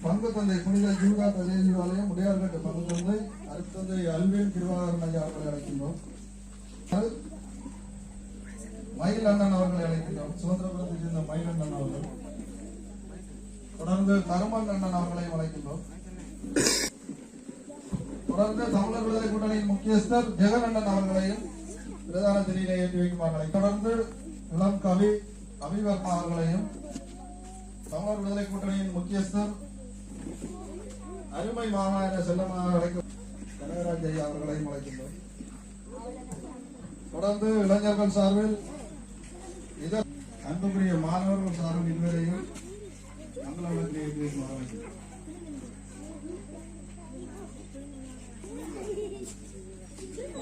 பங்கு தந்தை புனித ஜீவா ததேஜிவாலயம் முடையார்கட்டு பங்கு தந்தை அருட்தந்தை அல்வேல் கிருவாகரன் ஐயா அவர்களை அழைக்கின்றோம். மயில் அண்ணன் அவர்களை அழைக்கின்றோம். சுதந்திரபுரத்தை சேர்ந்த மயில் அண்ணன் அவர்கள். தொடர்ந்து கருமன் அண்ணன் அவர்களையும் அழைக்கின்றோம். தொடர்ந்து தமிழர் விடுதலை கூட்டணியின் முக்கியஸ்தர் ஜெகன் அண்ணன் அவர்களையும் பிரதான திரியிலே ஏற்றி வைக்குமாறு. தொடர்ந்து இளம் கவி அபிவர்மா அவர்களையும் தமிழர் விடுதலை கூட்டணியின் முக்கியஸ்தர் அருமை மாமா என செல்லமாக அழைக்கும் கனகராஜ் ஐயா அவர்களையும் அழைக்கின்றோம். தொடர்ந்து இளைஞர்கள் சார்பில் அன்புக்குரிய மாணவர்கள் சார்பில் இதுவரையும்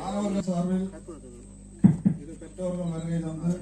மாணவர்கள் சார்பில் இது பெற்றோர்கள் வருகை தந்து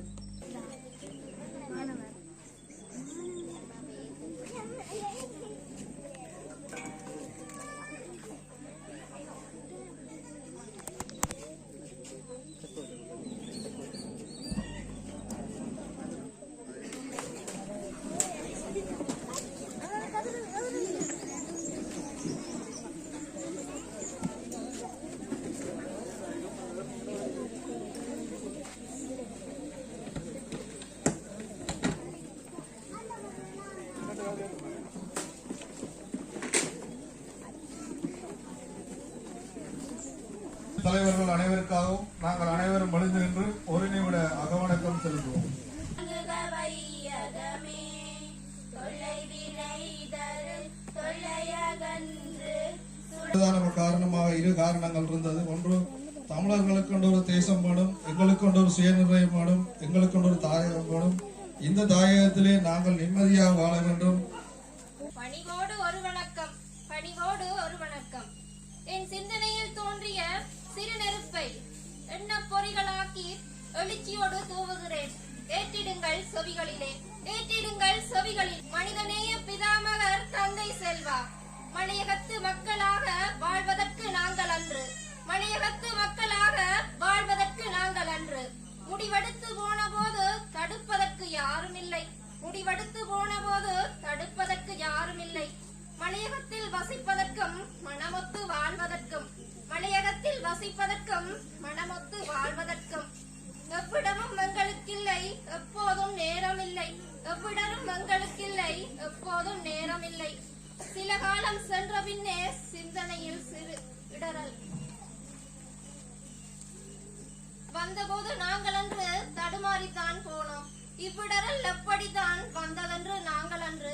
தலைவர்கள் அனைவருக்காகவும் நாங்கள் அனைவரும் மொழிந்து நின்று ஒரு நிமிட அகவணக்கம் செலுத்துவோம். காரணமாக இரு காரணங்கள் இருந்தது. ஒன்று, தமிழர்களுக்கு ஒரு தேசம் வேணும், எங்களுக்கு ஒரு சுயநிர்ணயம் வேணும், எங்களுக்கு ஒரு தாயகம் வேணும். இந்த தாயகத்திலே நாங்கள் நிம்மதியாக வாழ வேண்டும். பணிவோடு ஒரு வணக்கம், பணிவோடு ஒரு வணக்கம். என் சிந்தனையில் தோன்றிய சிறு நெருப்பை எண்ண பொறிகளாக்கி எழுச்சியோடு தூவுகிறேன். ஏற்றிடுங்கள் செவிகளிலே, ஏற்றிடுங்கள் செவிகளில். மனிதநேய பிதாமகர் தந்தை செல்வா, மலையகத்து மக்களாக வாழ்வதற்கு நாங்கள் அன்று, மலையகத்து மக்களாக வாழ்வதற்கு நாங்கள் அன்று. முடிவெடுத்து போன போது தடுப்பதற்கு யாரும் இல்லை, முடிவெடுத்து போன போது தடுப்பதற்கு யாரும் இல்லை. மலையகத்தில் வசிப்பதற்கும் மனமொத்து வாழ்வதற்கும், மலையகத்தில் வசிப்பதற்கும் மனமொத்து வாழ்வதற்கும் எவ்விடமும் எங்களுக்கில்லை, எப்போதும் நேரமில்லை. எவ்விடமும் எங்களுக்கில்லை, எப்போதும் நேரமில்லை. சில காலம் சென்ற பின்னே சிந்தனையில் சிறு இடரல் வந்தபோது நாங்கள் அன்று தடுமாறித்தான் போனோம். இவ்விடரல் எப்படித்தான் வந்ததென்று நாங்கள் அன்று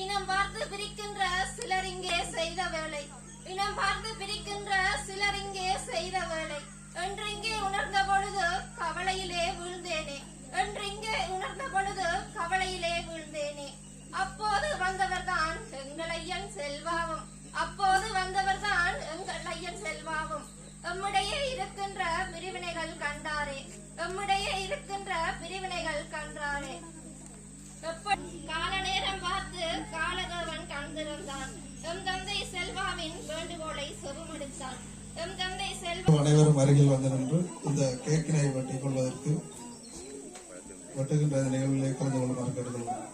இனம் பார்த்து பிரிக்கின்ற சிலர் இங்கே செய்த வேலை, இனம் பார்த்து பிரிக்கின்ற சிலர் இங்கே செய்த வேலை. என்றிங்கே உணர்ந்த பொழுது கவலையிலே வீழ்ந்தேனே, என்றிங்கே உணர்ந்த பொழுது கவலையிலே வீழ்ந்தேனே. அப்போது வந்தவர் தான் எங்கள் ஐயன் செல்வாவும், அப்போது வந்தவர் தான் எங்கள் ஐயன் செல்வாவும். எம்முடைய இருக்கின்ற பிரிவினைகள் கண்டாரே, எம்முடைய இருக்கின்ற பிரிவினைகள் கண்டாரே. கால நேரம் பார்த்து காலதேவன் கண்டிருந்தான். எம் தந்தை செல்வாவின் வேண்டுகோளை செவிமடுத்தான். எம் தந்தை செல்வா அனைவரும் அருகில் வந்து நின்று இந்த கேக்கினை வெட்டிக் கொள்வதற்கு வெட்டுகின்ற நிகழ்வுகளை கலந்து கொள்ளுமாறு கேட்டுக்கொள்வோம்.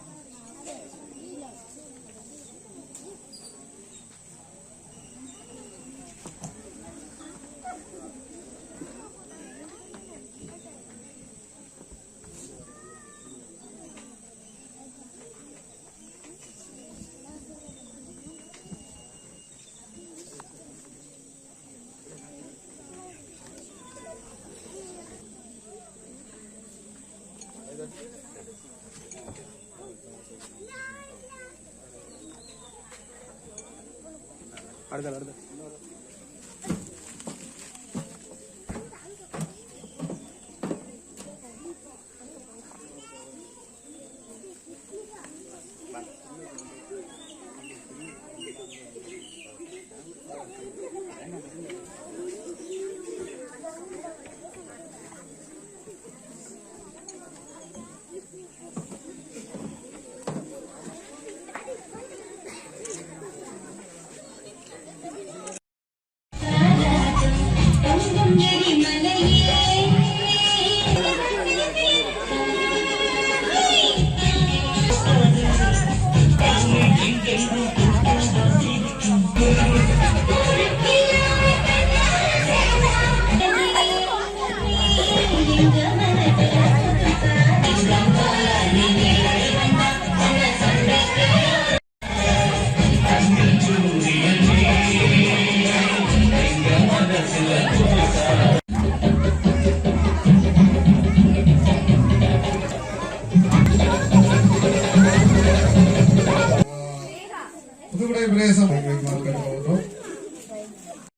அடுத்த